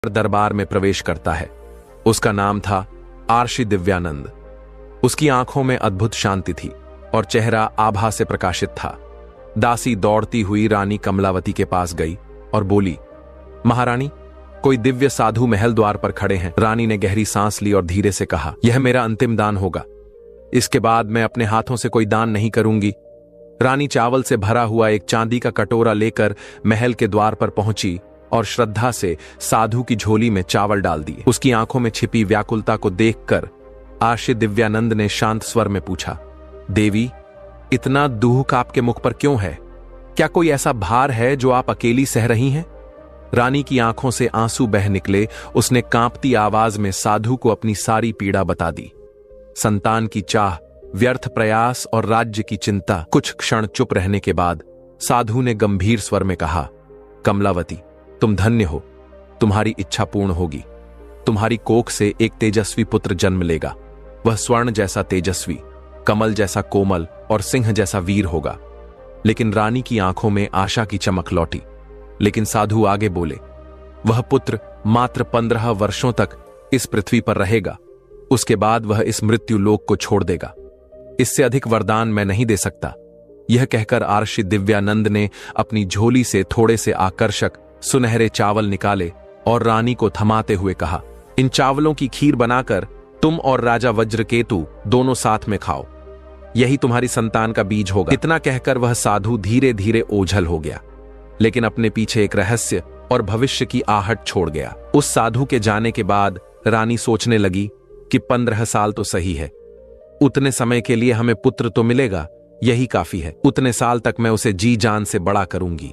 दरबार में प्रवेश करता है। उसका नाम था आर्षि दिव्यानंद। उसकी आंखों में अद्भुत शांति थी और चेहरा आभा से प्रकाशित था। दासी दौड़ती हुई रानी कमलावती के पास गई और बोली, महारानी, कोई दिव्य साधु महल द्वार पर खड़े हैं। रानी ने गहरी सांस ली और धीरे से कहा, यह मेरा अंतिम दान होगा। इसके बाद मैं अपने हाथों से कोई दान नहीं करूंगी। रानी चावल से भरा हुआ एक चांदी का कटोरा लेकर महल के द्वार पर पहुंची और श्रद्धा से साधु की झोली में चावल डाल दिए। उसकी आंखों में छिपी व्याकुलता को देखकर आर्षि दिव्यानंद ने शांत स्वर में पूछा, देवी, इतना दुख आपके मुख पर क्यों है? क्या कोई ऐसा भार है जो आप अकेली सह रही हैं? रानी की आंखों से आंसू बह निकले। उसने कांपती आवाज में साधु को अपनी सारी पीड़ा बता दी। संतान की चाह, व्यर्थ प्रयास और राज्य की चिंता। कुछ क्षण चुप रहने के बाद साधु ने गंभीर स्वर में कहा, कमलावती, तुम धन्य हो। तुम्हारी इच्छा पूर्ण होगी। तुम्हारी कोख से एक तेजस्वी पुत्र जन्म लेगा। वह स्वर्ण जैसा तेजस्वी, कमल जैसा कोमल और सिंह जैसा वीर होगा। लेकिन रानी की आंखों में आशा की चमक लौटी। लेकिन साधु आगे बोले, वह पुत्र मात्र 15 वर्षों तक इस पृथ्वी पर रहेगा। उसके बाद वह इस मृत्यु लोक को छोड़ देगा। इससे अधिक वरदान मैं नहीं दे सकता। यह कहकर आर्षि दिव्यानंद ने अपनी झोली से थोड़े से आकर्षक सुनहरे चावल निकाले और रानी को थमाते हुए कहा, इन चावलों की खीर बनाकर तुम और राजा वज्रकेतु दोनों साथ में खाओ। यही तुम्हारी संतान का बीज होगा। इतना कहकर वह साधु धीरे धीरे ओझल हो गया, लेकिन अपने पीछे एक रहस्य और भविष्य की आहट छोड़ गया। उस साधु के जाने के बाद रानी सोचने लगी कि 15 साल तो सही है। उतने समय के लिए हमें पुत्र तो मिलेगा, यही काफी है। उतने साल तक मैं उसे जी जान से बड़ा करूंगी,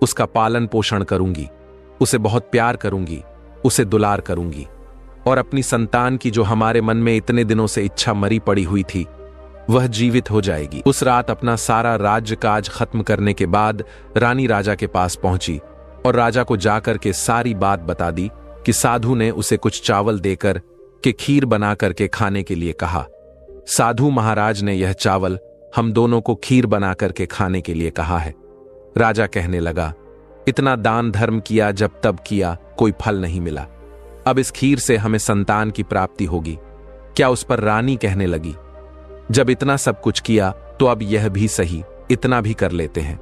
उसका पालन पोषण करूंगी, उसे बहुत प्यार करूंगी, उसे दुलार करूंगी। और अपनी संतान की जो हमारे मन में इतने दिनों से इच्छा मरी पड़ी हुई थी, वह जीवित हो जाएगी। उस रात अपना सारा राज्य काज खत्म करने के बाद रानी राजा के पास पहुंची और राजा को जाकर के सारी बात बता दी कि साधु ने उसे कुछ चावल देकर के खीर बना करके खाने के लिए कहा। साधु महाराज ने यह चावल हम दोनों को खीर बना करके खाने के लिए कहा है। राजा कहने लगा, इतना दान धर्म किया, जब तब किया, कोई फल नहीं मिला। अब इस खीर से हमें संतान की प्राप्ति होगी। क्या उस पर रानी कहने लगी, जब इतना सब कुछ किया तो अब यह भी सही, इतना भी कर लेते हैं।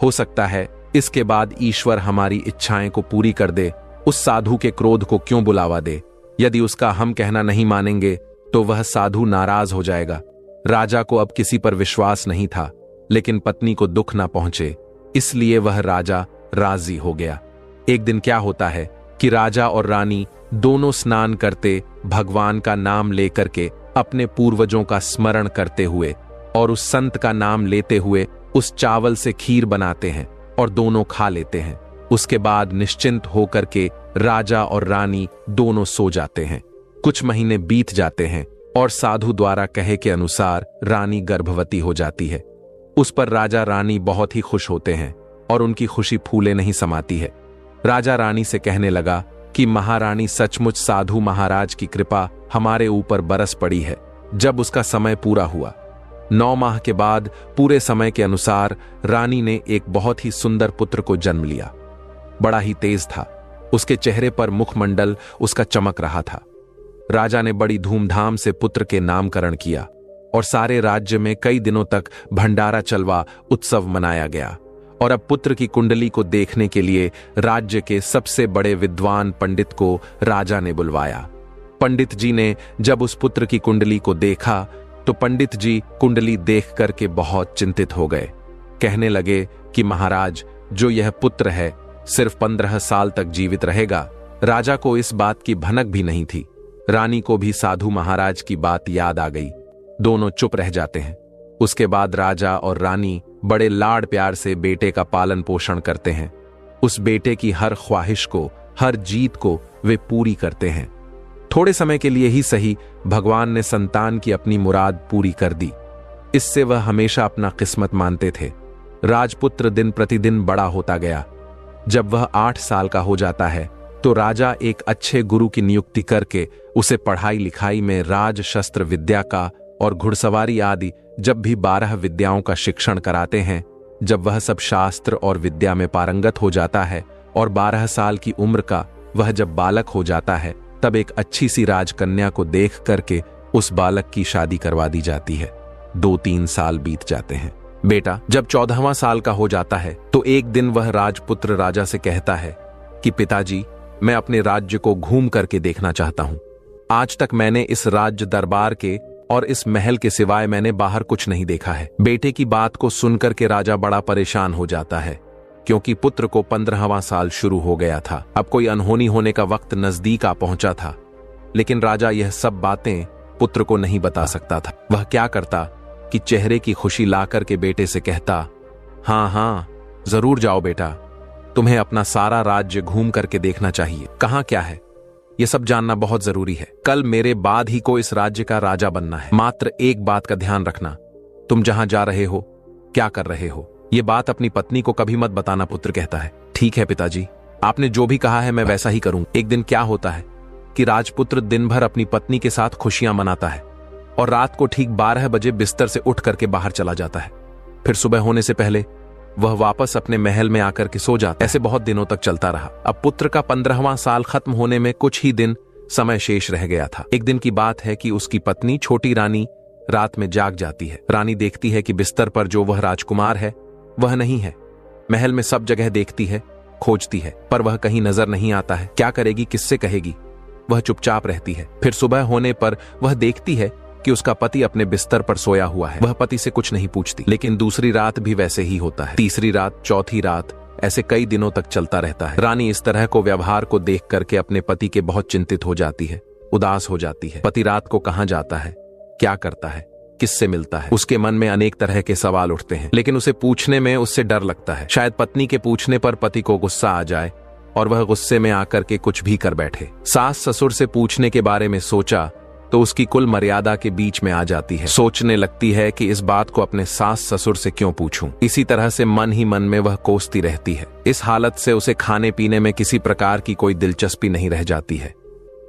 हो सकता है इसके बाद ईश्वर हमारी इच्छाएं को पूरी कर दे। उस साधु के क्रोध को क्यों बुलावा दे? यदि उसका हम कहना नहीं मानेंगे तो वह साधु नाराज हो जाएगा। राजा को अब किसी पर विश्वास नहीं था, लेकिन पत्नी को दुख ना पहुंचे, इसलिए वह राजा राजी हो गया। एक दिन क्या होता है कि राजा और रानी दोनों स्नान करते भगवान का नाम लेकर के, अपने पूर्वजों का स्मरण करते हुए और उस संत का नाम लेते हुए उस चावल से खीर बनाते हैं और दोनों खा लेते हैं। उसके बाद निश्चिंत होकर के राजा और रानी दोनों सो जाते हैं। कुछ महीने बीत जाते हैं और साधु द्वारा कहे के अनुसार रानी गर्भवती हो जाती है। उस पर राजा रानी बहुत ही खुश होते हैं और उनकी खुशी फूले नहीं समाती है। राजा रानी से कहने लगा कि महारानी, सचमुच साधु महाराज की कृपा हमारे ऊपर बरस पड़ी है। जब उसका समय पूरा हुआ, 9 माह के बाद पूरे समय के अनुसार रानी ने एक बहुत ही सुंदर पुत्र को जन्म लिया। बड़ा ही तेज था, उसके चेहरे पर मुखमंडल उसका चमक रहा था। राजा ने बड़ी धूमधाम से पुत्र के नामकरण किया और सारे राज्य में कई दिनों तक भंडारा चलवा उत्सव मनाया गया। और अब पुत्र की कुंडली को देखने के लिए राज्य के सबसे बड़े विद्वान पंडित को राजा ने बुलवाया। पंडित जी ने जब उस पुत्र की कुंडली को देखा तो पंडित जी कुंडली देख करके बहुत चिंतित हो गए। कहने लगे कि महाराज, जो यह पुत्र है सिर्फ 15 साल तक जीवित रहेगा। राजा को इस बात की भनक भी नहीं थी। रानी को भी साधु महाराज की बात याद आ गई। दोनों चुप रह जाते हैं। उसके बाद राजा और रानी बड़े लाड प्यार से बेटे का पालन पोषण करते हैं। उस बेटे की हर ख्वाहिश को, हर जीत को वे पूरी करते हैं। थोड़े समय के लिए ही सही, भगवान ने संतान की अपनी मुराद पूरी कर दी। इससे वह हमेशा अपना किस्मत मानते थे। राजपुत्र दिन प्रतिदिन बड़ा होता गया। जब वह 8 साल का हो जाता है तो राजा एक अच्छे गुरु की नियुक्ति करके उसे पढ़ाई लिखाई में राज शस्त्र विद्या का और घुड़सवारी आदि जब भी 12 विद्याओं का शिक्षण कराते हैं। जब वह सब शास्त्र और विद्या में पारंगत हो जाता है और 12 साल की उम्र का वह जब बालक हो जाता है तब एक अच्छी सी राजकन्या को देख करके उस बालक की शादी करवा दी जाती है। 2-3 साल बीत जाते हैं। बेटा जब 14वां साल का हो जाता है तो एक दिन वह राजपुत्र राजा से कहता है कि पिताजी, मैं अपने राज्य को घूम करके देखना चाहता हूं। आज तक मैंने इस राज्य दरबार के और इस महल के सिवाय मैंने बाहर कुछ नहीं देखा है। बेटे की बात को सुनकर के राजा बड़ा परेशान हो जाता है, क्योंकि पुत्र को 15वां साल शुरू हो गया था। अब कोई अनहोनी होने का वक्त नजदीक आ पहुंचा था, लेकिन राजा यह सब बातें पुत्र को नहीं बता सकता था। वह क्या करता कि चेहरे की खुशी ला करके बेटे से कहता, हाँ हाँ जरूर जाओ बेटा, तुम्हें अपना सारा राज्य घूम करके देखना चाहिए। कहाँ क्या है यह सब जानना बहुत जरूरी है। कल मेरे बाद ही को इस राज्य का राजा बनना है। मात्र एक बात का ध्यान रखना, तुम जहां जा रहे हो, क्या कर रहे हो, ये बात अपनी पत्नी को कभी मत बताना। पुत्र कहता है, ठीक है पिताजी, आपने जो भी कहा है मैं वैसा ही करूंगा। एक दिन क्या होता है कि राजपुत्र दिन भर अपनी पत्नी के साथ खुशियां मनाता है और रात को ठीक 12 बजे बिस्तर से उठ करके बाहर चला जाता है। फिर सुबह होने से पहले वह वापस अपने महल में आकर के सो जाता है। ऐसे बहुत दिनों तक चलता रहा। अब पुत्र का 15वां साल खत्म होने में कुछ ही दिन समय शेष रह गया था। एक दिन की बात है कि उसकी पत्नी छोटी रानी रात में जाग जाती है। रानी देखती है कि बिस्तर पर जो वह राजकुमार है वह नहीं है। महल में सब जगह देखती है, खोजती है, पर वह कहीं नजर नहीं आता है। क्या करेगी, किससे कहेगी? वह चुपचाप रहती है। फिर सुबह होने पर वह देखती है कि उसका पति अपने बिस्तर पर सोया हुआ है। वह पति से कुछ नहीं पूछती, लेकिन दूसरी रात भी वैसे ही होता है। तीसरी रात, चौथी रात, ऐसे कई दिनों तक चलता रहता है। रानी इस तरह को व्यवहार को देख करके अपने पति के बहुत चिंतित हो जाती है, उदास हो जाती है। पति रात को कहां जाता है, क्या करता है, किससे मिलता है, उसके मन में अनेक तरह के सवाल उठते हैं, लेकिन उसे पूछने में उससे डर लगता है। शायद पत्नी के पूछने पर पति को गुस्सा आ जाए और वह गुस्से में आकर के कुछ भी कर बैठे। सास ससुर से पूछने के बारे में सोचा तो उसकी कुल मर्यादा के बीच में आ जाती है। सोचने लगती है कि इस बात को अपने सास ससुर से क्यों पूछूं। इसी तरह से मन ही मन में वह कोसती रहती है। इस हालत से उसे खाने पीने में किसी प्रकार की कोई दिलचस्पी नहीं रह जाती है।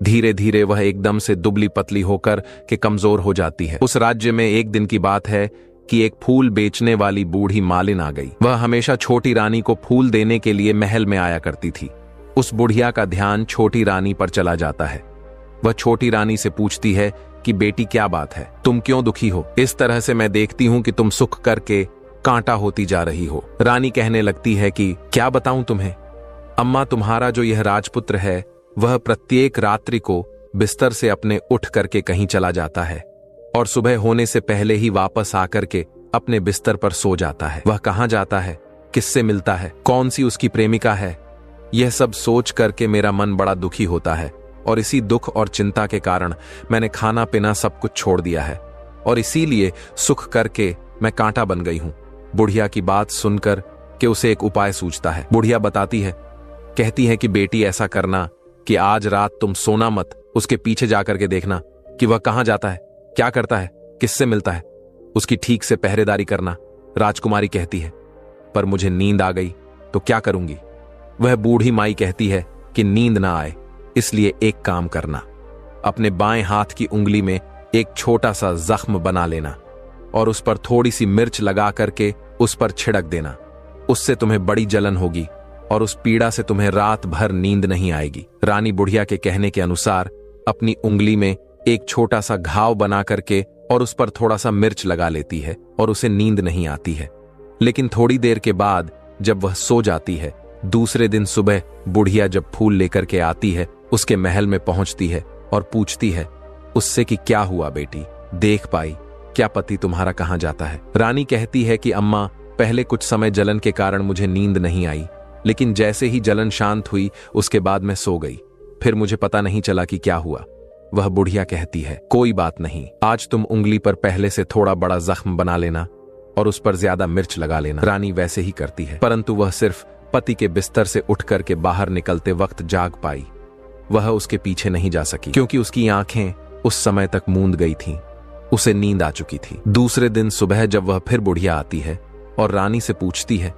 धीरे धीरे वह एकदम से दुबली पतली होकर के कमजोर हो जाती है। उस राज्य में एक दिन की बात है कि एक फूल बेचने वाली बूढ़ी मालिन आ गई। वह हमेशा छोटी रानी को फूल देने के लिए महल में आया करती थी। उस बुढ़िया का ध्यान छोटी रानी पर चला जाता है। वह छोटी रानी से पूछती है कि बेटी क्या बात है, तुम क्यों दुखी हो? इस तरह से मैं देखती हूं कि तुम सुख करके कांटा होती जा रही हो। रानी कहने लगती है कि क्या बताऊं तुम्हें अम्मा, तुम्हारा जो यह राजपुत्र है वह प्रत्येक रात्रि को बिस्तर से अपने उठ करके कहीं चला जाता है और सुबह होने से पहले ही वापस आकर के अपने बिस्तर पर सो जाता है। वह कहां जाता है, किससे मिलता है, कौन सी उसकी प्रेमिका है, यह सब सोच करके मेरा मन बड़ा दुखी होता है और इसी दुख और चिंता के कारण मैंने खाना पीना सब कुछ छोड़ दिया है और इसीलिए सुख करके मैं कांटा बन गई हूं। बुढ़िया की बात सुनकर कि उसे एक उपाय सूझता है। बुढ़िया बताती है, कहती है कि बेटी ऐसा करना कि आज रात तुम सोना मत, उसके पीछे जाकर के देखना कि वह कहां जाता है, क्या करता है, किससे मिलता है, उसकी ठीक से पहरेदारी करना। राजकुमारी कहती है, पर मुझे नींद आ गई तो क्या करूंगी? वह बूढ़ी माई कहती है कि नींद ना आए इसलिए एक काम करना, अपने बाएं हाथ की उंगली में एक छोटा सा जख्म बना लेना और उस पर थोड़ी सी मिर्च लगा करके उस पर छिड़क देना। उससे तुम्हें बड़ी जलन होगी और उस पीड़ा से तुम्हें रात भर नींद नहीं आएगी। रानी बुढ़िया के कहने के अनुसार अपनी उंगली में एक छोटा सा घाव बना करके और उस पर थोड़ा सा मिर्च लगा लेती है और उसे नींद नहीं आती है। लेकिन थोड़ी देर के बाद जब वह सो जाती है, दूसरे दिन सुबह बुढ़िया जब फूल लेकर के आती है, उसके महल में पहुंचती है और पूछती है उससे कि क्या हुआ बेटी, देख पाई क्या पति तुम्हारा कहां जाता है? रानी कहती है कि अम्मा, पहले कुछ समय जलन के कारण मुझे नींद नहीं आई, लेकिन जैसे ही जलन शांत हुई उसके बाद मैं सो गई, फिर मुझे पता नहीं चला कि क्या हुआ। वह बुढ़िया कहती है, कोई बात नहीं, आज तुम उंगली पर पहले से थोड़ा बड़ा जख्म बना लेना और उस पर ज्यादा मिर्च लगा लेना। रानी वैसे ही करती है, परंतु वह सिर्फ पति के बिस्तर से उठ करके बाहर निकलते वक्त जाग पाई। वह उसके पीछे नहीं जा सकी क्योंकि उसकी आंखें उस समय तक मूंद गई थीं। उसे नींद आ चुकी थी। दूसरे दिन सुबह जब वह फिर बुढ़िया आती है और रानी से पूछती है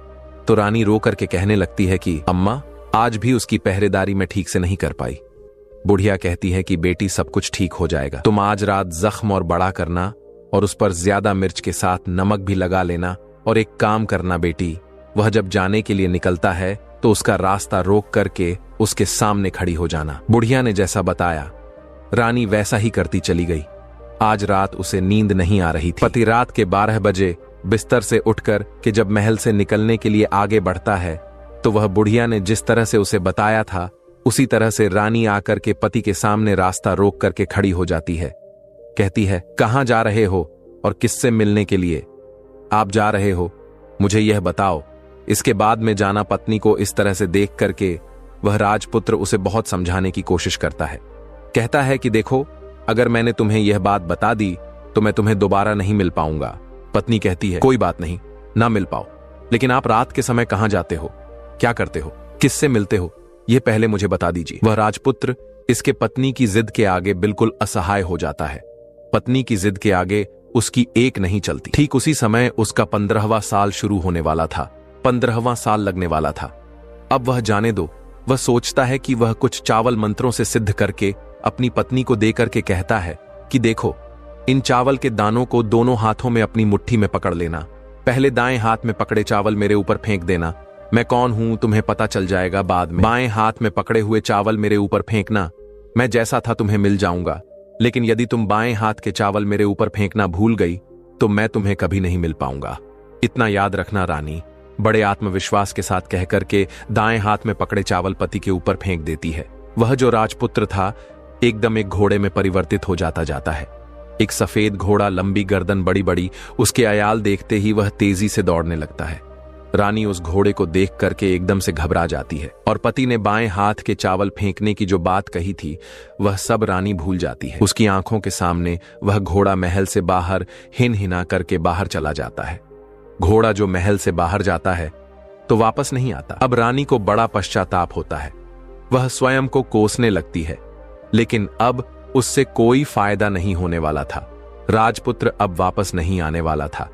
तो रानी रो करके कहने लगती है कि अम्मा, आज भी उसकी पहरेदारी में ठीक से नहीं कर पाई। बुढ़िया कहती है कि बेटी, सब कुछ ठीक हो जाएगा, तुम आज रात जख्म और बड़ा करना और उस पर ज्यादा मिर्च के साथ नमक भी लगा लेना और एक काम करना बेटी, वह जब जाने के लिए निकलता है तो उसका रास्ता रोक करके उसके सामने खड़ी हो जाना। बुढ़िया ने जैसा बताया रानी वैसा ही करती चली गई। आज रात उसे नींद नहीं आ रही थी। पति रात के 12 बजे बिस्तर से उठकर कि जब महल से निकलने के लिए आगे बढ़ता है तो वह बुढ़िया ने जिस तरह से उसे बताया था उसी तरह से रानी आकर के पति के सामने रास्ता रोक करके खड़ी हो जाती है। कहती है, कहां जा रहे हो और किससे मिलने के लिए? आप जा रहे हो, मुझे यह बताओ। इसके बाद में जाना पत्नी को इस तरह से देख करके वह राजपुत्र उसे बहुत समझाने की कोशिश करता है। कहता है कि देखो, अगर मैंने तुम्हें यह बात बता दी तो मैं तुम्हें दोबारा नहीं मिल पाऊंगा। पत्नी कहती है, कोई बात नहीं, ना मिल पाओ, लेकिन आप रात के समय कहां जाते हो, क्या करते हो, किससे मिलते हो, यह पहले मुझे बता दीजिए। वह राजपुत्र इसके पत्नी की जिद के आगे बिल्कुल असहाय हो जाता है। पत्नी की जिद के आगे उसकी एक नहीं चलती। ठीक उसी समय उसका 15वां साल शुरू होने वाला था, 15वां साल लगने वाला था। अब वह जाने दो, वह सोचता है कि वह कुछ चावल मंत्रों से सिद्ध करके अपनी पत्नी को देकर के कहता है कि देखो, इन चावल के दानों को दोनों हाथों में अपनी मुट्ठी में पकड़ लेना। पहले दाएं हाथ में पकड़े चावल मेरे ऊपर फेंक देना। मैं कौन हूं तुम्हें पता चल जाएगा बाद में। बाएं हाथ में पकड़े हुए चावल मेरे ऊपर फेंकना, मैं जैसा था तुम्हें मिल जाऊंगा। लेकिन यदि तुम बाएं हाथ के चावल मेरे ऊपर फेंकना भूल गई तो मैं तुम्हें कभी नहीं मिल पाऊंगा। इतना याद रखना। रानी बड़े आत्मविश्वास के साथ कहकर के दाएं हाथ में पकड़े चावल पति के ऊपर फेंक देती है। वह जो राजपुत्र था एकदम एक घोड़े में परिवर्तित हो जाता है। एक सफेद घोड़ा, लंबी गर्दन, बड़ी बड़ी, उसके अयाल देखते ही वह तेजी से दौड़ने लगता है। रानी उस घोड़े को देख करके एकदम से घबरा जाती है और पति ने बाएं हाथ के चावल फेंकने की जो बात कही थी वह सब रानी भूल जाती है। उसकी आंखों के सामने वह घोड़ा महल से बाहर हिना करके बाहर चला जाता है। घोड़ा जो महल से बाहर जाता है तो वापस नहीं आता। अब रानी को बड़ा पश्चाताप होता है। वह स्वयं को कोसने लगती है, लेकिन अब उससे कोई फायदा नहीं होने वाला था। राजपुत्र अब वापस नहीं आने वाला था।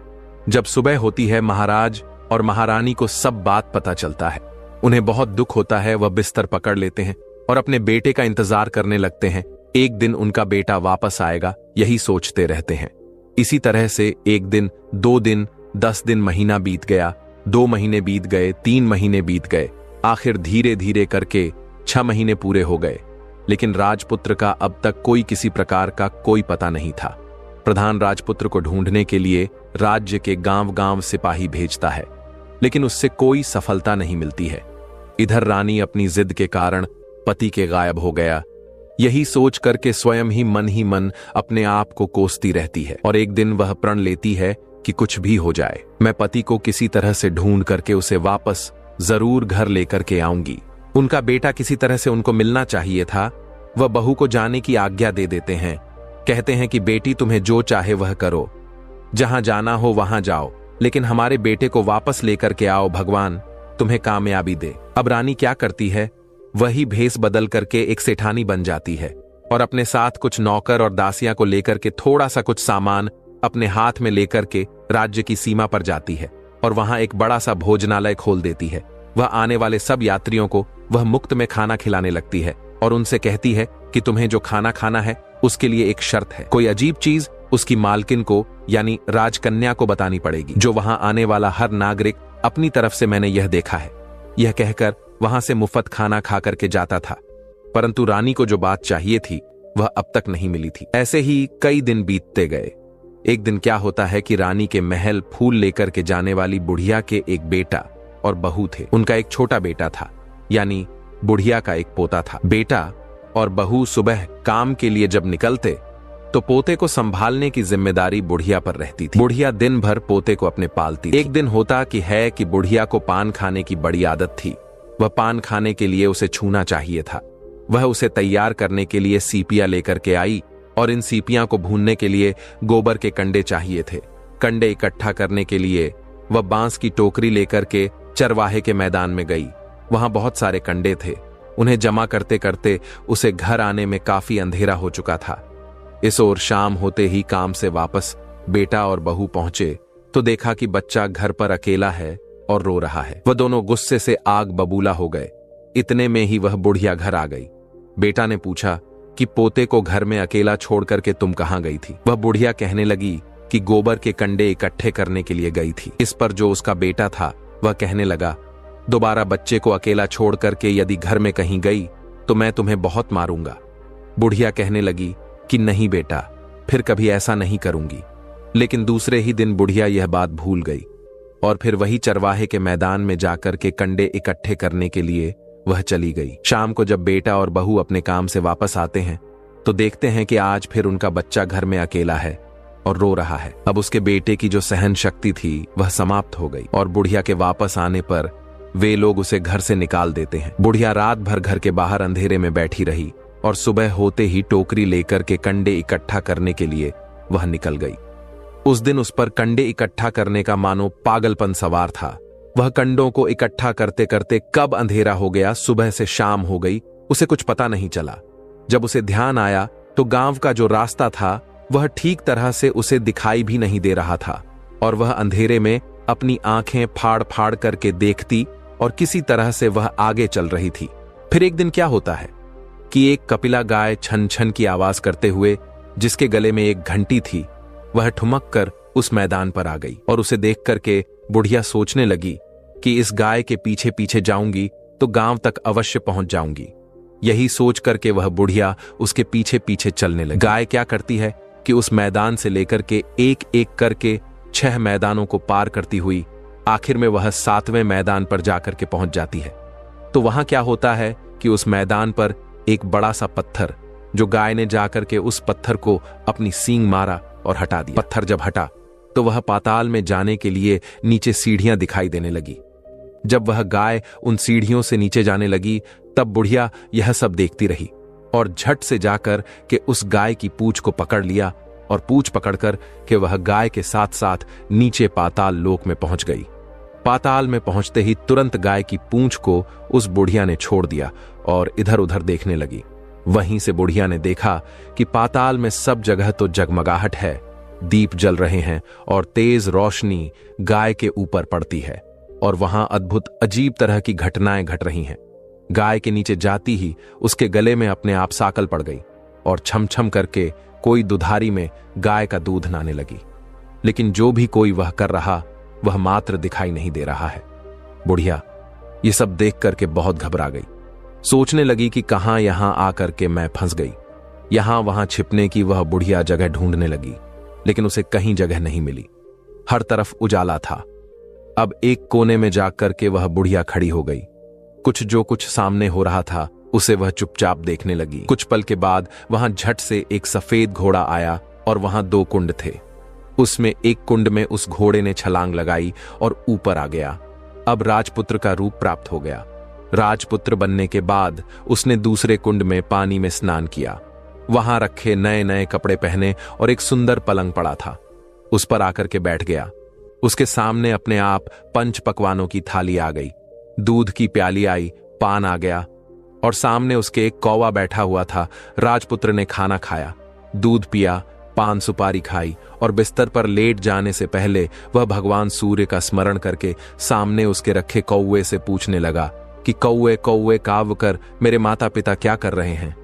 जब सुबह होती है, महाराज और महारानी को सब बात पता चलता है। उन्हें बहुत दुख होता है। वह बिस्तर पकड़ लेते हैं और अपने बेटे का इंतजार करने लगते हैं। एक दिन उनका बेटा वापस आएगा, यही सोचते रहते हैं। इसी तरह से 1 दिन, 2 दिन, 10 दिन, महीना बीत गया, 2 महीने बीत गए, 3 महीने बीत गए, आखिर धीरे धीरे करके 6 महीने पूरे हो गए। लेकिन राजपुत्र का अब तक कोई किसी प्रकार का कोई पता नहीं था। प्रधान राजपुत्र को ढूंढने के लिए राज्य के गांव-गांव सिपाही भेजता है, लेकिन उससे कोई सफलता नहीं मिलती है। इधर रानी अपनी जिद के कारण पति के गायब हो गया, यही सोच करके स्वयं ही मन अपने आप को कोसती रहती है। और एक दिन वह प्रण लेती है कि कुछ भी हो जाए, मैं पति को किसी तरह से ढूंढ करके उसे वापस जरूर घर लेकर के आऊंगी। उनका बेटा किसी तरह से उनको मिलना चाहिए था। वह बहू को जाने की आज्ञा दे देते हैं। कहते हैं कि बेटी, तुम्हें जो चाहे वह करो, जहां जाना हो वहां जाओ, लेकिन हमारे बेटे को वापस लेकर के आओ, भगवान तुम्हें कामयाबी दे। अब रानी क्या करती है, वही भेष बदल करके एक सेठानी बन जाती है और अपने साथ कुछ नौकर और दासियां को लेकर के थोड़ा सा कुछ सामान अपने हाथ में लेकर के राज्य की सीमा पर जाती है और वहां एक बड़ा सा भोजनालय खोल देती है। वह आने वाले सब यात्रियों को वह मुफ्त में खाना खिलाने लगती है और उनसे कहती है कि तुम्हें जो खाना खाना है उसके लिए एक शर्त है। कोई अजीब चीज उसकी मालकिन को यानी राजकन्या को बतानी पड़ेगी। जो वहां आने वाला हर नागरिक अपनी तरफ से मैंने यह देखा है, यह कहकर वहां से मुफ्त खाना खा करके जाता था। परंतु रानी को जो बात चाहिए थी वह अब तक नहीं मिली थी। ऐसे ही कई दिन बीतते गए। एक दिन क्या होता है कि रानी के महल फूल लेकर के जाने वाली बुढ़िया के एक बेटा और बहू थे। उनका एक छोटा बेटा था, यानी बुढ़िया का एक पोता था। बेटा और बहू सुबह काम के लिए जब निकलते तो पोते को संभालने की जिम्मेदारी बुढ़िया पर रहती थी। बुढ़िया दिन भर पोते को अपने पालती थी। एक दिन होता कि बुढ़िया को पान खाने की बड़ी आदत थी। वह पान खाने के लिए उसे छूना चाहिए था। वह उसे तैयार करने के लिए सीपियां लेकर के आई और इन सीपियां को भूनने के लिए गोबर के कंडे चाहिए थे। कंडे इकट्ठा करने के लिए वह बांस की टोकरी लेकर के चरवाहे के मैदान में गई। वहां बहुत सारे कंडे थे। उन्हें जमा करते करते उसे घर आने में काफी अंधेरा हो चुका था। इस ओर शाम होते ही काम से वापस बेटा और बहू पहुंचे तो देखा कि बच्चा घर पर अकेला है और रो रहा है। वह दोनों गुस्से से आग बबूला हो गए। इतने में ही वह बुढ़िया घर आ गई। बेटा ने पूछा कि पोते को घर में अकेला छोड़ करके तुम कहां गई थी? वह बुढ़िया कहने लगी कि गोबर के कंडे इकट्ठे करने के लिए गई थी। इस पर जो उसका बेटा था वह कहने लगा, दोबारा बच्चे को अकेला छोड़ करके यदि घर में कहीं गई तो मैं तुम्हें बहुत मारूंगा। बुढ़िया कहने लगी कि नहीं बेटा, फिर कभी ऐसा नहीं करूंगी। लेकिन दूसरे ही दिन बुढ़िया यह बात भूल गई और फिर वही चरवाहे के मैदान में जाकर के कंडे इकट्ठे करने के लिए वह चली गई। शाम को जब बेटा और बहू अपने काम से वापस आते हैं तो देखते हैं कि आज फिर उनका बच्चा घर में अकेला है और रो रहा है। अब उसके बेटे की जो सहन शक्ति थी वह समाप्त हो गई और बुढ़िया के वापस आने पर वे लोग उसे घर से निकाल देते हैं। बुढ़िया रात भर घर के बाहर अंधेरे में बैठी रही और सुबह होते ही टोकरी लेकर के कंडे इकट्ठा करने के लिए वह निकल गई। उस दिन उस पर कंडे इकट्ठा करने का मानो पागलपन सवार था। वह कंडों को इकट्ठा करते करते कब अंधेरा हो गया, सुबह से शाम हो गई, उसे कुछ पता नहीं चला। जब उसे ध्यान आया तो गांव का जो रास्ता था वह ठीक तरह से उसे दिखाई भी नहीं दे रहा था और वह अंधेरे में अपनी आंखें फाड़ फाड़ करके देखती और किसी तरह से वह आगे चल रही थी। फिर एक दिन क्या होता है कि एक कपिला गाय छन छन की आवाज करते हुए, जिसके गले में एक घंटी थी, वह ठुमक कर उस मैदान पर आ गई और उसे देख करके बुढ़िया सोचने लगी कि इस गाय के पीछे पीछे जाऊंगी तो गांव तक अवश्य पहुंच जाऊंगी। यही सोच करके वह बुढ़िया उसके पीछे पीछे चलने लगी। गाय क्या करती है कि उस मैदान से लेकर के एक एक करके 6 मैदानों को पार करती हुई आखिर में वह 7वें मैदान पर जाकर के पहुंच जाती है। तो वहां क्या होता है कि उस मैदान पर एक बड़ा सा पत्थर, जो गाय ने जाकर के उस पत्थर को अपनी सींग मारा और हटा दिया। पत्थर जब हटा तो वह पाताल में जाने के लिए नीचे सीढ़ियां दिखाई देने लगी। जब वह गाय उन सीढ़ियों से नीचे जाने लगी तब बुढ़िया यह सब देखती रही और झट से जाकर के उस गाय की पूंछ को पकड़ लिया और पूंछ पकड़कर के वह गाय के साथ साथ नीचे पाताल लोक में पहुंच गई। पाताल में पहुंचते ही तुरंत गाय की पूंछ को उस बुढ़िया ने छोड़ दिया और इधर उधर देखने लगी। वहीं से बुढ़िया ने देखा कि पाताल में सब जगह तो जगमगाहट है, दीप जल रहे हैं और तेज रोशनी गाय के ऊपर पड़ती है और वहां अद्भुत अजीब तरह की घटनाएं घट रही हैं। गाय के नीचे जाती ही उसके गले में अपने आप साकल पड़ गई और छम छम करके कोई दुधारी में गाय का दूध नाने लगी। लेकिन जो भी कोई वह कर रहा वह मात्र दिखाई नहीं दे रहा है। बुढ़िया ये सब देख करके बहुत घबरा गई। सोचने लगी कि कहां यहां आकर के मैं फंस गई। यहां वहां छिपने की वह बुढ़िया जगह ढूंढने लगी, लेकिन उसे कहीं जगह नहीं मिली। हर तरफ उजाला था। अब एक कोने में जाकर के वह बुढ़िया खड़ी हो गई। कुछ सामने हो रहा था उसे वह चुपचाप देखने लगी। कुछ पल के बाद वहां झट से एक सफेद घोड़ा आया और वहां 2 कुंड थे। उसमें एक कुंड में उस घोड़े ने छलांग लगाई और ऊपर आ गया। अब राजपुत्र का रूप प्राप्त हो गया। राजपुत्र बनने के बाद उसने दूसरे कुंड में पानी में स्नान किया। वहां रखे नए नए कपड़े पहने और एक सुंदर पलंग पड़ा था, उस पर आकर के बैठ गया। उसके सामने अपने आप 5 पकवानों की थाली आ गई, दूध की प्याली आई, पान आ गया और सामने उसके एक कौवा बैठा हुआ था। राजपुत्र ने खाना खाया, दूध पिया, पान सुपारी खाई और बिस्तर पर लेट जाने से पहले वह भगवान सूर्य का स्मरण करके सामने उसके रखे कौवे से पूछने लगा कि कौवे कौवे काव कर मेरे माता पिता क्या कर रहे हैं।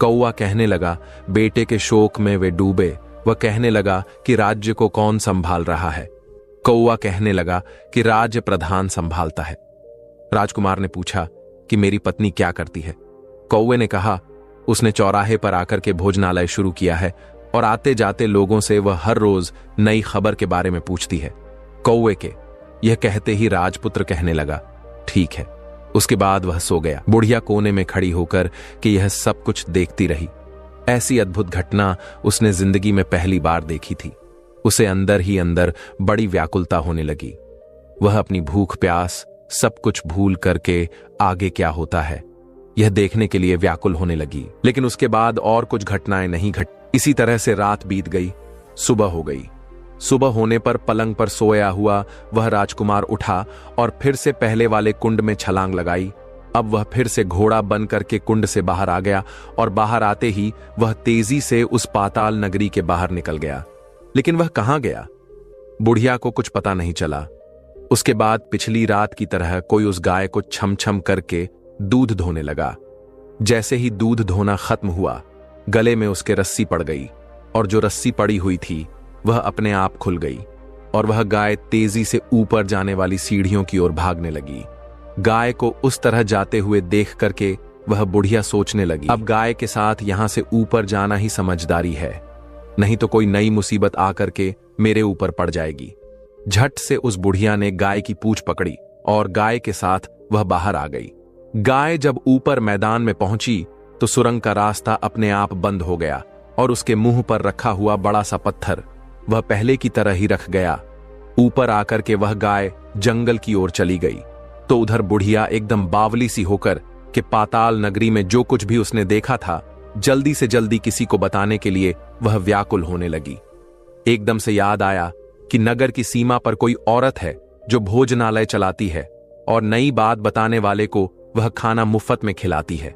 कौवा कहने लगा बेटे के शोक में वे डूबे। वह कहने लगा कि राज्य को कौन संभाल रहा है। कौवा कहने लगा कि राज्य प्रधान संभालता है। राजकुमार ने पूछा कि मेरी पत्नी क्या करती है। कौवे ने कहा उसने चौराहे पर आकर के भोजनालय शुरू किया है और आते जाते लोगों से वह हर रोज नई खबर के बारे में पूछती है। कौवे के यह कहते ही राजपुत्र कहने लगा ठीक है। उसके बाद वह सो गया। बुढ़िया कोने में खड़ी होकर कि यह सब कुछ देखती रही। ऐसी अद्भुत घटना उसने जिंदगी में पहली बार देखी थी। उसे अंदर ही अंदर बड़ी व्याकुलता होने लगी। वह अपनी भूख प्यास सब कुछ भूल करके आगे क्या होता है यह देखने के लिए व्याकुल होने लगी। लेकिन उसके बाद और कुछ घटनाएं नहीं घटी। इसी तरह से रात बीत गई, सुबह हो गई। सुबह होने पर पलंग पर सोया हुआ वह राजकुमार उठा और फिर से पहले वाले कुंड में छलांग लगाई। अब वह फिर से घोड़ा बन करके कुंड से बाहर आ गया और बाहर आते ही वह तेजी से उस पाताल नगरी के बाहर निकल गया। लेकिन वह कहां गया बुढ़िया को कुछ पता नहीं चला। उसके बाद पिछली रात की तरह कोई उस गाय को छम छम करके दूध धोने लगा। जैसे ही दूध धोना खत्म हुआ गले में उसके रस्सी पड़ गई और जो रस्सी पड़ी हुई थी वह अपने आप खुल गई और वह गाय तेजी से ऊपर जाने वाली सीढ़ियों की ओर भागने लगी। गाय को उस तरह जाते हुए देख करके वह बुढ़िया सोचने लगी, अब गाय के साथ यहां से ऊपर जाना ही समझदारी है, नहीं तो कोई नई मुसीबत आकर के मेरे ऊपर पड़ जाएगी। झट से उस बुढ़िया ने गाय की पूंछ पकड़ी और गाय के साथ वह बाहर आ गई। गाय जब ऊपर मैदान में पहुंची तो सुरंग का रास्ता अपने आप बंद हो गया और उसके मुंह पर रखा हुआ बड़ा सा पत्थर वह पहले की तरह ही रख गया। ऊपर आकर के वह गाय जंगल की ओर चली गई तो उधर बुढ़िया एकदम बावली सी होकर कि पाताल नगरी में जो कुछ भी उसने देखा था जल्दी से जल्दी किसी को बताने के लिए वह व्याकुल होने लगी। एकदम से याद आया कि नगर की सीमा पर कोई औरत है जो भोजनालय चलाती है और नई बात बताने वाले को वह खाना मुफ्त में खिलाती है।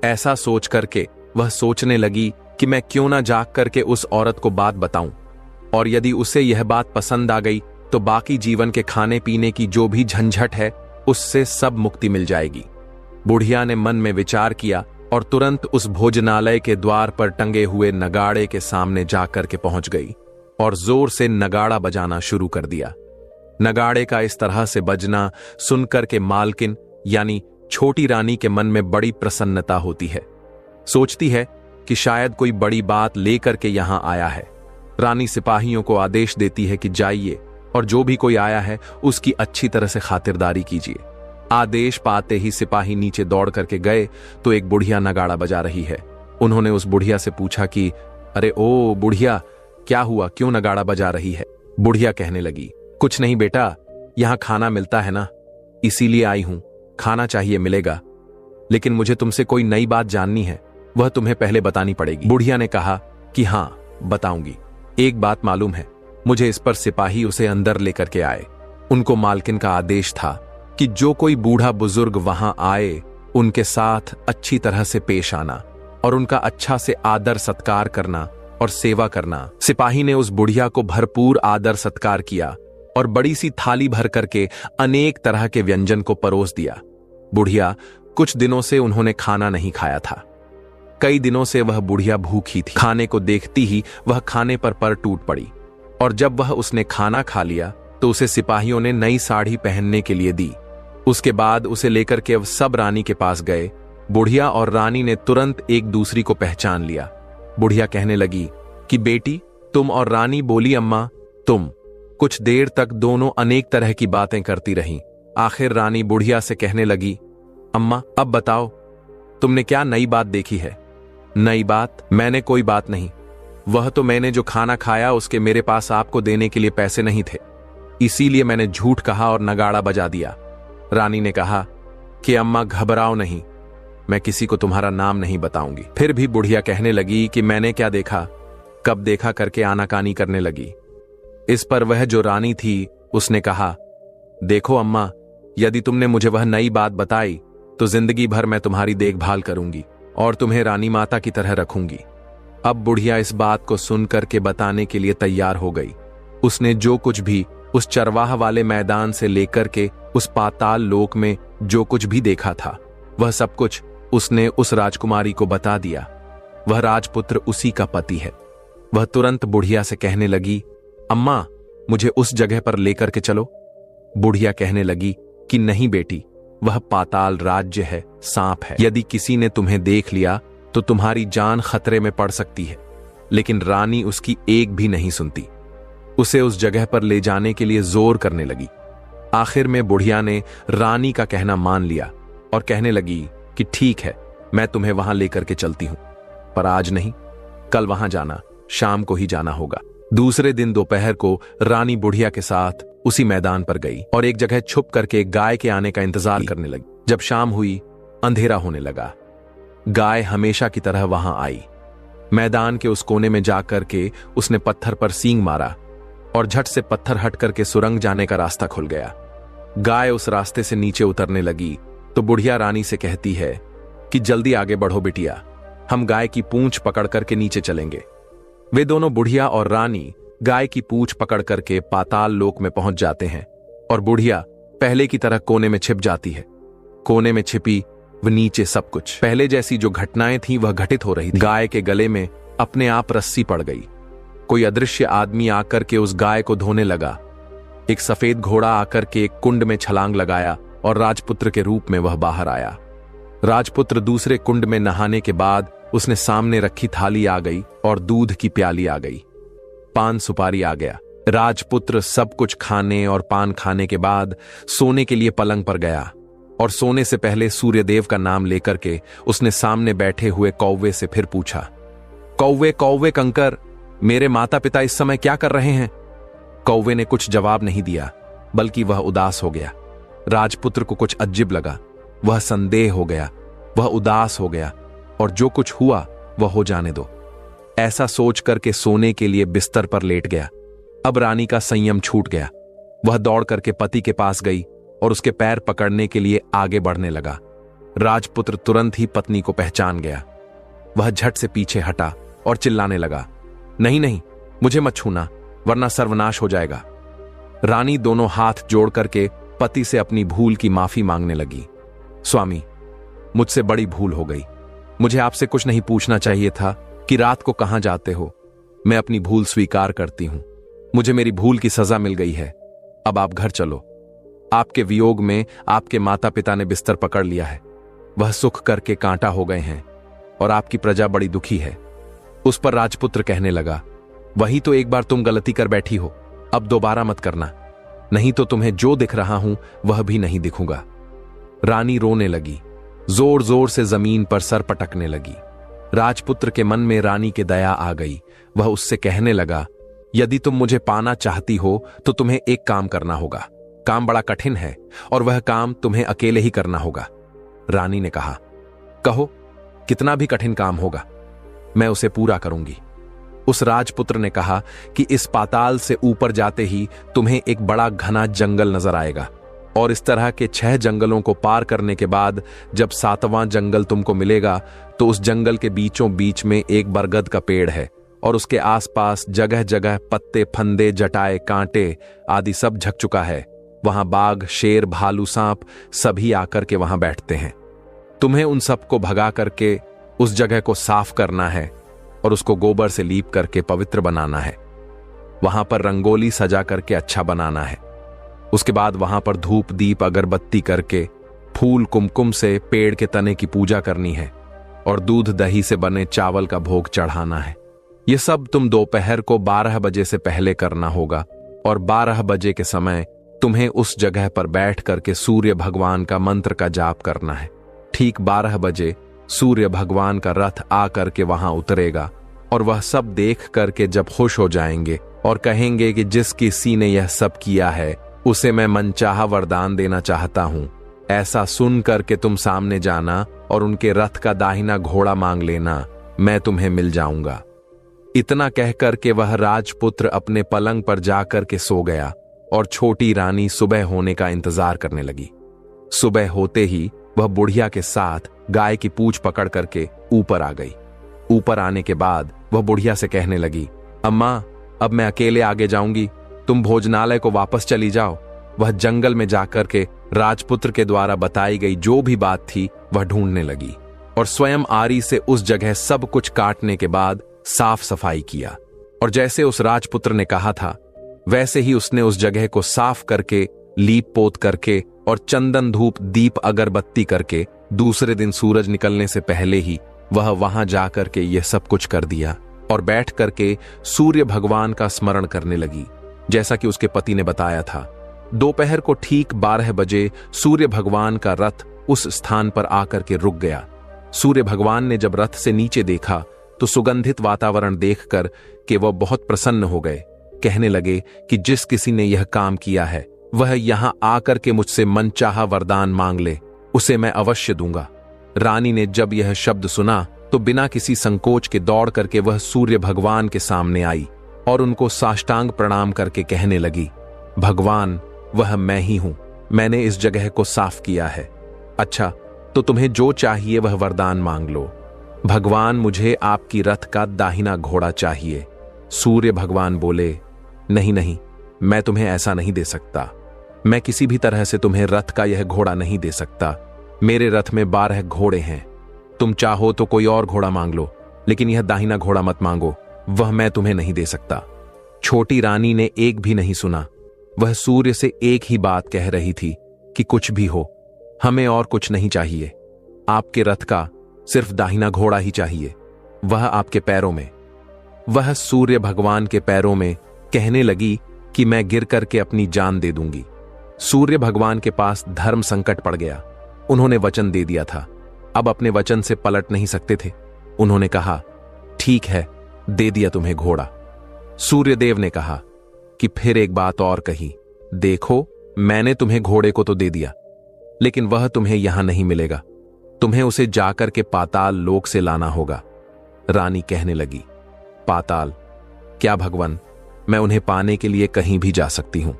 ऐसा सोच करके वह सोचने लगी कि मैं क्यों ना जाग करके उस औरत को बात बताऊं, और यदि उसे यह बात पसंद आ गई तो बाकी जीवन के खाने पीने की जो भी झंझट है उससे सब मुक्ति मिल जाएगी। बुढ़िया ने मन में विचार किया और तुरंत उस भोजनालय के द्वार पर टंगे हुए नगाड़े के सामने जाकर के पहुंच गई और जोर से नगाड़ा बजाना शुरू कर दिया। नगाड़े का इस तरह से बजना सुनकर के मालकिन यानी छोटी रानी के मन में बड़ी प्रसन्नता होती है। सोचती है कि शायद कोई बड़ी बात लेकर के यहां आया है। रानी सिपाहियों को आदेश देती है कि जाइए और जो भी कोई आया है उसकी अच्छी तरह से खातिरदारी कीजिए। आदेश पाते ही सिपाही नीचे दौड़ करके गए तो एक बुढ़िया नगाड़ा बजा रही है। उन्होंने उस बुढ़िया से पूछा कि अरे ओ बुढ़िया, क्या हुआ, क्यों नगाड़ा बजा रही है? बुढ़िया कहने लगी, कुछ नहीं बेटा, यहां खाना मिलता है ना, इसीलिए आई हूं, खाना चाहिए मिलेगा, लेकिन मुझे तुमसे कोई नई बात जाननी है, वह तुम्हें पहले बतानी पड़ेगी। बुढ़िया ने कहा कि हां बताऊंगी। एक बात मालूम है मुझे। इस पर सिपाही उसे अंदर लेकर के आए। उनको मालकिन का आदेश था कि जो कोई बूढ़ा बुजुर्ग वहां आए उनके साथ अच्छी तरह से पेश आना और उनका अच्छा से आदर सत्कार करना और सेवा करना। सिपाही ने उस बुढ़िया को भरपूर आदर सत्कार किया और बड़ी सी थाली भर करके अनेक तरह के व्यंजन को परोस दिया। बुढ़िया कुछ दिनों से उन्होंने खाना नहीं खाया था। कई दिनों से वह बुढ़िया भूखी थी। खाने को देखती ही वह खाने पर टूट पड़ी और जब वह उसने खाना खा लिया तो उसे सिपाहियों ने नई साड़ी पहनने के लिए दी। उसके बाद उसे लेकर के सब रानी के पास गए। बुढ़िया और रानी ने तुरंत एक दूसरी को पहचान लिया। बुढ़िया कहने लगी कि बेटी तुम, और रानी बोली अम्मा तुम। कुछ देर तक दोनों अनेक तरह की बातें करती रहीं। आखिर रानी बुढ़िया से कहने लगी, अम्मा अब बताओ तुमने क्या नई बात देखी है? नई बात? मैंने कोई बात नहीं, वह तो मैंने जो खाना खाया उसके मेरे पास आपको देने के लिए पैसे नहीं थे, इसीलिए मैंने झूठ कहा और नगाड़ा बजा दिया। रानी ने कहा कि अम्मा घबराओ नहीं, मैं किसी को तुम्हारा नाम नहीं बताऊंगी। फिर भी बुढ़िया कहने लगी कि मैंने क्या देखा, कब देखा करके आनाकानी करने लगी। इस पर वह जो रानी थी उसने कहा, देखो अम्मा, यदि तुमने मुझे वह नई बात बताई तो जिंदगी भर मैं तुम्हारी देखभाल करूंगी और तुम्हें रानी माता की तरह रखूंगी। अब बुढ़िया इस बात को सुनकर के बताने के लिए तैयार हो गई। उसने जो कुछ भी उस चरवाह वाले मैदान से लेकर के उस पाताल लोक में जो कुछ भी देखा था वह सब कुछ उसने उस राजकुमारी को बता दिया। वह राजपुत्र उसी का पति है। वह तुरंत बुढ़िया से कहने लगी, अम्मा मुझे उस जगह पर लेकर के चलो। बुढ़िया कहने लगी कि नहीं बेटी, वह पाताल राज्य है, सांप है, यदि किसी ने तुम्हें देख लिया तो तुम्हारी जान खतरे में पड़ सकती है। लेकिन रानी उसकी एक भी नहीं सुनती। उसे उस जगह पर ले जाने के लिए जोर करने लगी। आखिर में बुढ़िया ने रानी का कहना मान लिया और कहने लगी कि ठीक है, मैं तुम्हें वहां लेकर के चलती हूं, पर आज नहीं, कल वहां जाना, शाम को ही जाना होगा। दूसरे दिन दोपहर को रानी बुढ़िया के साथ उसी मैदान पर गई और एक जगह छुप करके गाय के आने का इंतजार करने लगी। जब शाम हुई, अंधेरा होने लगा। गाय हमेशा की तरह वहां आई। मैदान के उस कोने में जाकर के उसने पत्थर पर सींग मारा और झट से पत्थर हट करके सुरंग जाने का रास्ता खुल गया। गाय उस रास्ते से नीचे उतरने लगी तो बुढ़िया रानी से कहती है कि जल्दी आगे बढ़ो बिटिया, हम गाय की पूंछ पकड़ करके नीचे चलेंगे। वे दोनों, बुढ़िया और रानी, गाय की पूंछ पकड़ करके पाताल लोक में पहुंच जाते हैं और बुढ़िया पहले की तरह कोने में छिप जाती है। कोने में छिपी व नीचे सब कुछ पहले जैसी जो घटनाएं थीं वह घटित हो रही थी। गाय के गले में अपने आप रस्सी पड़ गई। कोई अदृश्य आदमी आकर के उस गाय को धोने लगा। एक सफेद घोड़ा आकर के एक कुंड में छलांग लगाया और राजपुत्र के रूप में वह बाहर आया। राजपुत्र दूसरे कुंड में नहाने के बाद उसने सामने रखी थाली आ गई और दूध की प्याली आ गई, पान सुपारी आ गया। राजपुत्र सब कुछ खाने और पान खाने के बाद सोने के लिए पलंग पर गया और सोने से पहले सूर्यदेव का नाम लेकर के उसने सामने बैठे हुए कौवे से फिर पूछा, कौवे कौवे कंकर, मेरे माता पिता इस समय क्या कर रहे हैं? कौवे ने कुछ जवाब नहीं दिया, बल्कि वह उदास हो गया। राजपुत्र को कुछ अजीब लगा, वह संदेह हो गया, वह उदास हो गया, और जो कुछ हुआ वह हो जाने दो, ऐसा सोच करके सोने के लिए बिस्तर पर लेट गया। अब रानी का संयम छूट गया। वह दौड़ करके पति के पास गई और उसके पैर पकड़ने के लिए आगे बढ़ने लगा। राजपुत्र तुरंत ही पत्नी को पहचान गया। वह झट से पीछे हटा और चिल्लाने लगा, नहीं नहीं, मुझे मत छूना, वरना सर्वनाश हो जाएगा। रानी दोनों हाथ जोड़ करके पति से अपनी भूल की माफी मांगने लगी। स्वामी, मुझसे बड़ी भूल हो गई। मुझे आपसे कुछ नहीं पूछना चाहिए था कि रात को कहां जाते हो। मैं अपनी भूल स्वीकार करती हूं। मुझे मेरी भूल की सजा मिल गई है। अब आप घर चलो। आपके वियोग में आपके माता पिता ने बिस्तर पकड़ लिया है। वह सुख करके कांटा हो गए हैं और आपकी प्रजा बड़ी दुखी है। उस पर राजपुत्र कहने लगा, वही तो एक बार तुम गलती कर बैठी हो, अब दोबारा मत करना, नहीं तो तुम्हें जो दिख रहा हूं वह भी नहीं दिखूंगा। रानी रोने लगी, जोर जोर से जमीन पर सर पटकने लगी। राजपुत्र के मन में रानी की दया आ गई। वह उससे कहने लगा, यदि तुम मुझे पाना चाहती हो तो तुम्हें एक काम करना होगा। काम बड़ा कठिन है और वह काम तुम्हें अकेले ही करना होगा। रानी ने कहा, कहो, कितना भी कठिन काम होगा, मैं उसे पूरा करूंगी। उस राजपुत्र ने कहा कि इस पाताल से ऊपर जाते ही तुम्हें एक बड़ा घना जंगल नजर आएगा, और इस तरह के 6 जंगलों को पार करने के बाद जब 7वां जंगल तुमको मिलेगा तो उस जंगल के बीचों बीच में एक बरगद का पेड़ है, और उसके आसपास जगह जगह पत्ते, फंदे, जटाए, कांटे आदि सब झक चुका है। वहां बाघ, शेर, भालू, सांप सभी आकर के वहां बैठते हैं। तुम्हें उन सबको भगा करके उस जगह को साफ करना है और उसको गोबर से लीप करके पवित्र बनाना है। वहां पर रंगोली सजा करके अच्छा बनाना है। उसके बाद वहां पर धूप, दीप, अगरबत्ती करके फूल, कुमकुम से पेड़ के तने की पूजा करनी है और दूध दही से बने चावल का भोग चढ़ाना है। यह सब तुम दोपहर को 12 बजे से पहले करना होगा, और 12 बजे के समय तुम्हें उस जगह पर बैठ करके सूर्य भगवान का मंत्र का जाप करना है। ठीक 12 बजे सूर्य भगवान का रथ आकर के वहां उतरेगा, और वह सब देख करके जब खुश हो जाएंगे और कहेंगे कि जिस किसी ने यह सब किया है उसे मैं मनचाहा वरदान देना चाहता हूं, ऐसा सुन करके तुम सामने जाना और उनके रथ का दाहिना घोड़ा मांग लेना, मैं तुम्हें मिल जाऊंगा। इतना कहकर के वह राजपुत्र अपने पलंग पर जाकर के सो गया और छोटी रानी सुबह होने का इंतजार करने लगी। सुबह होते ही वह बुढ़िया के साथ गाय की पूंछ पकड़ करके ऊपर आ गई। ऊपर आने के बाद वह बुढ़िया से कहने लगी, अम्मा, अब मैं अकेले आगे जाऊंगी, तुम भोजनालय को वापस चली जाओ। वह जंगल में जाकर के राजपुत्र के द्वारा बताई गई जो भी बात थी वह ढूंढने लगी और स्वयं आरी से उस जगह सब कुछ काटने के बाद साफ सफाई किया, और जैसे उस राजपुत्र ने कहा था वैसे ही उसने उस जगह को साफ करके, लीप पोत करके और चंदन, धूप, दीप, अगरबत्ती करके दूसरे दिन सूरज निकलने से पहले ही वह वहां जाकर के यह सब कुछ कर दिया और बैठ करके सूर्य भगवान का स्मरण करने लगी, जैसा कि उसके पति ने बताया था। दोपहर को ठीक 12 बजे सूर्य भगवान का रथ उस स्थान पर आकर के रुक गया। सूर्य भगवान ने जब रथ से नीचे देखा तो सुगंधित वातावरण देखकर कि वह बहुत प्रसन्न हो गए। कहने लगे कि जिस किसी ने यह काम किया है वह यहां आकर के मुझसे मनचाहा वरदान मांग ले, उसे मैं अवश्य दूंगा। रानी ने जब यह शब्द सुना तो बिना किसी संकोच के दौड़ करके वह सूर्य भगवान के सामने आई और उनको साष्टांग प्रणाम करके कहने लगी, भगवान, वह मैं ही हूं, मैंने इस जगह को साफ किया है। अच्छा, तो तुम्हें जो चाहिए वह वरदान मांग लो। भगवान, मुझे आपकी रथ का दाहिना घोड़ा चाहिए। सूर्य भगवान बोले, नहीं नहीं, मैं तुम्हें ऐसा नहीं दे सकता। मैं किसी भी तरह से तुम्हें रथ का यह घोड़ा नहीं दे सकता। मेरे रथ में 12 घोड़े हैं। तुम चाहो तो कोई और घोड़ा मांग लो, लेकिन यह दाहिना घोड़ा मत मांगो, वह मैं तुम्हें नहीं दे सकता। छोटी रानी ने एक भी नहीं सुना। वह सूर्य से एक ही बात कह रही थी कि कुछ भी हो, हमें और कुछ नहीं चाहिए। आपके रथ का सिर्फ दाहिना घोड़ा ही चाहिए, वह आपके पैरों में, वह सूर्य भगवान के पैरों में। कहने लगी कि मैं गिर करके अपनी जान दे दूंगी। सूर्य भगवान के पास धर्म संकट पड़ गया। उन्होंने वचन दे दिया था, अब अपने वचन से पलट नहीं सकते थे। उन्होंने कहा, ठीक है, दे दिया तुम्हें घोड़ा। सूर्यदेव ने कहा कि फिर एक बात और कही, देखो मैंने तुम्हें घोड़े को तो दे दिया, लेकिन वह तुम्हें यहां नहीं मिलेगा, तुम्हें उसे जाकर के पाताल लोक से लाना होगा। रानी कहने लगी, पाताल? क्या भगवान, मैं उन्हें पाने के लिए कहीं भी जा सकती हूं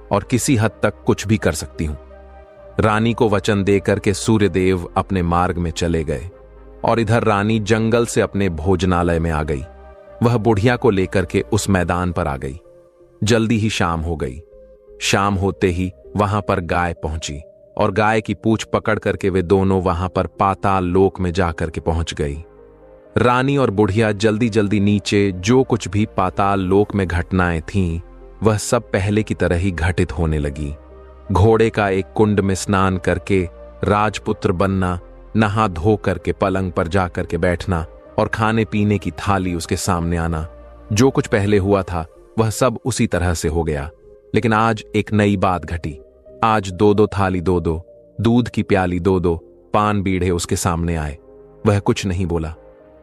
और किसी हद तक कुछ भी कर सकती हूं। रानी को वचन देकर के सूर्यदेव अपने मार्ग में चले गए और इधर रानी जंगल से अपने भोजनालय में आ गई। वह बुढ़िया को लेकर के उस मैदान पर आ गई। जल्दी ही शाम हो गई। शाम होते ही वहां पर गाय पहुंची और गाय की पूंछ पकड़ करके वे दोनों वहां पर पाताल लोक में जाकर के पहुंच गई। रानी और बुढ़िया जल्दी जल्दी नीचे जो कुछ भी पाताल लोक में घटनाएं थीं, वह सब पहले की तरह ही घटित होने लगी। घोड़े का एक कुंड में स्नान करके राजपुत्र बनना, नहा धो करके पलंग पर जाकर के बैठना और खाने पीने की थाली उसके सामने आना, जो कुछ पहले हुआ था वह सब उसी तरह से हो गया। लेकिन आज एक नई बात घटी। आज दो दो थाली दो दो, दूध की प्याली दो दो, पान बीड़े उसके सामने आए। वह कुछ नहीं बोला।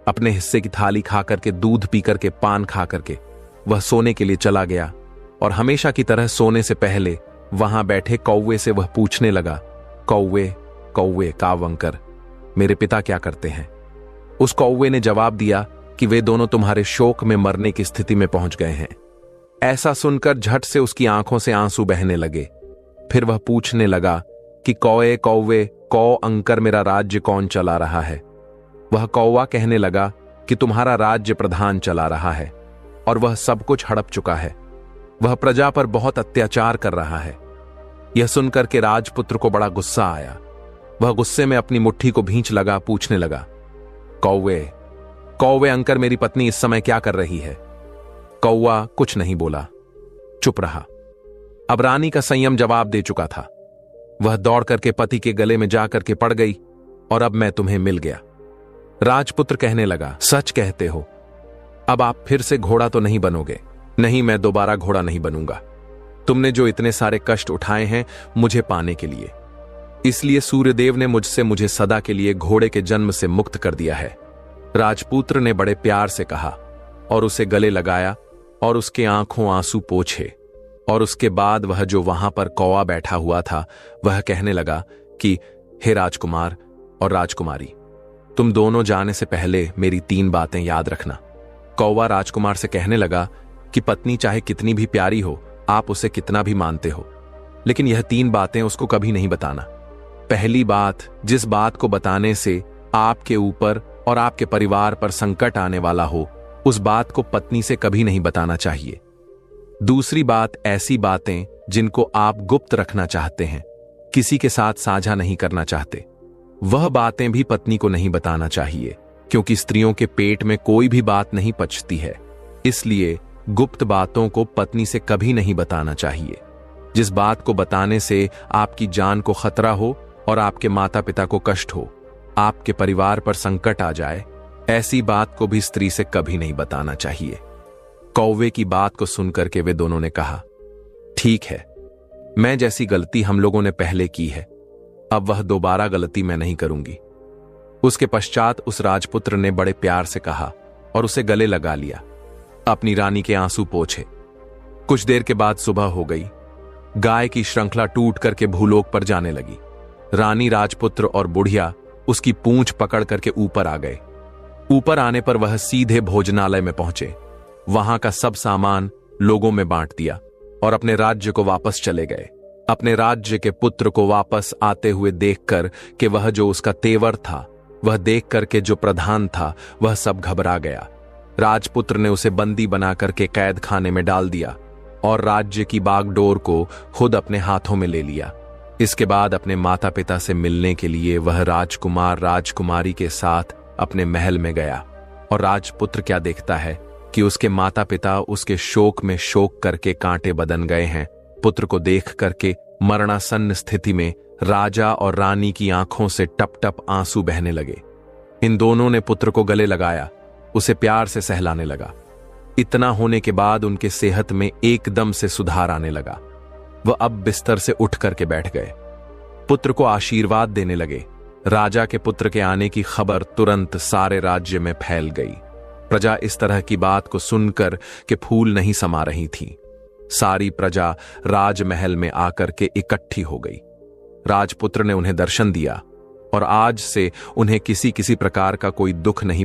अपने हिस्से की थाली खा करके, दूध पी करके, पान खा करके वह सोने के लिए चला गया और हमेशा की तरह सोने से पहले वहां बैठे कौवे से वह पूछने लगा, कौवे कौवे कावंकर, मेरे पिता क्या करते हैं? उस कौवे ने जवाब दिया कि वे दोनों तुम्हारे शोक में मरने की स्थिति में पहुंच गए हैं। ऐसा सुनकर झट से उसकी आंखों से आंसू बहने लगे। फिर वह पूछने लगा कि कौए कौवे कौ अंकर, मेरा राज्य कौन चला रहा है? वह कौवा कहने लगा कि तुम्हारा राज्य प्रधान चला रहा है और वह सब कुछ हड़प चुका है। वह प्रजा पर बहुत अत्याचार कर रहा है। यह सुनकर के राजपुत्र को बड़ा गुस्सा आया। वह गुस्से में अपनी मुट्ठी को भींच लगा, पूछने लगा, कौवे कौवे अंकर, मेरी पत्नी इस समय क्या कर रही है? कौवा कुछ नहीं बोला, चुप रहा। अब रानी का संयम जवाब दे चुका था। वह दौड़ करके पति के गले में जाकर के पड़ गई और अब मैं तुम्हें मिल गया। राजपुत्र कहने लगा, सच कहते हो? अब आप फिर से घोड़ा तो नहीं बनोगे? नहीं, मैं दोबारा घोड़ा नहीं बनूंगा। तुमने जो इतने सारे कष्ट उठाए हैं मुझे पाने के लिए, इसलिए सूर्यदेव ने मुझे सदा के लिए घोड़े के जन्म से मुक्त कर दिया है। राजपुत्र ने बड़े प्यार से कहा और उसे गले लगाया और उसके आंखों आंसू पोंछे। और उसके बाद वह जो वहां पर कौवा बैठा हुआ था वह कहने लगा कि हे राजकुमार और राजकुमारी, तुम दोनों जाने से पहले मेरी 3 बातें याद रखना। कौवा राजकुमार से कहने लगा कि पत्नी चाहे कितनी भी प्यारी हो, आप उसे कितना भी मानते हो, लेकिन यह 3 बातें उसको कभी नहीं बताना। पहली बात, जिस बात को बताने से आपके ऊपर और आपके परिवार पर संकट आने वाला हो, उस बात को पत्नी से कभी नहीं बताना चाहिए। दूसरी बात, ऐसी बातें जिनको आप गुप्त रखना चाहते हैं, किसी के साथ साझा नहीं करना चाहते, वह बातें भी पत्नी को नहीं बताना चाहिए, क्योंकि स्त्रियों के पेट में कोई भी बात नहीं पचती है। इसलिए गुप्त बातों को पत्नी से कभी नहीं बताना चाहिए। जिस बात को बताने से आपकी जान को खतरा हो और आपके माता पिता को कष्ट हो, आपके परिवार पर संकट आ जाए, ऐसी बात को भी स्त्री से कभी नहीं बताना चाहिए। कौवे की बात को सुनकर के वे दोनों ने कहा, ठीक है, मैं जैसी गलती हम लोगों ने पहले की है, अब वह दोबारा गलती मैं नहीं करूंगी। उसके पश्चात उस राजपुत्र ने बड़े प्यार से कहा और उसे गले लगा लिया, अपनी रानी के आंसू पोंछे। कुछ देर के बाद सुबह हो गई। गाय की श्रृंखला टूट करके भूलोक पर जाने लगी। रानी, राजपुत्र और बुढ़िया उसकी पूंछ पकड़ करके ऊपर आ गए। ऊपर आने पर वह सीधे भोजनालय में पहुंचे। वहां का सब सामान लोगों में बांट दिया और अपने राज्य को वापस चले गए। अपने राज्य के पुत्र को वापस आते हुए देखकर कि वह जो उसका तेवर था, वह देख करके जो प्रधान था, वह सब घबरा गया। राजपुत्र ने उसे बंदी बना करके कैद खाने में डाल दिया और राज्य की बागडोर को खुद अपने हाथों में ले लिया। इसके बाद अपने माता पिता से मिलने के लिए वह राजकुमार राजकुमारी के साथ अपने महल में गया। और राजपुत्र क्या देखता है कि उसके माता पिता उसके शोक में शोक करके कांटे बदन गए हैं। पुत्र को देख करके मरणासन्न स्थिति में राजा और रानी की आंखों से टप टप आंसू बहने लगे। इन दोनों ने पुत्र को गले लगाया, उसे प्यार से सहलाने लगा। इतना होने के बाद उनके सेहत में एकदम से सुधार आने लगा। वह अब बिस्तर से उठ करके बैठ गए, पुत्र को आशीर्वाद देने लगे। राजा के पुत्र के आने की खबर तुरंत सारे राज्य में फैल गई। प्रजा इस तरह की बात को सुनकर के फूल नहीं समा रही थी। सारी प्रजा राजमहल में आकर के इकट्ठी हो गई। राजपुत्र ने उन्हें दर्शन दिया और आज से उन्हें किसी किसी प्रकार का कोई दुख नहीं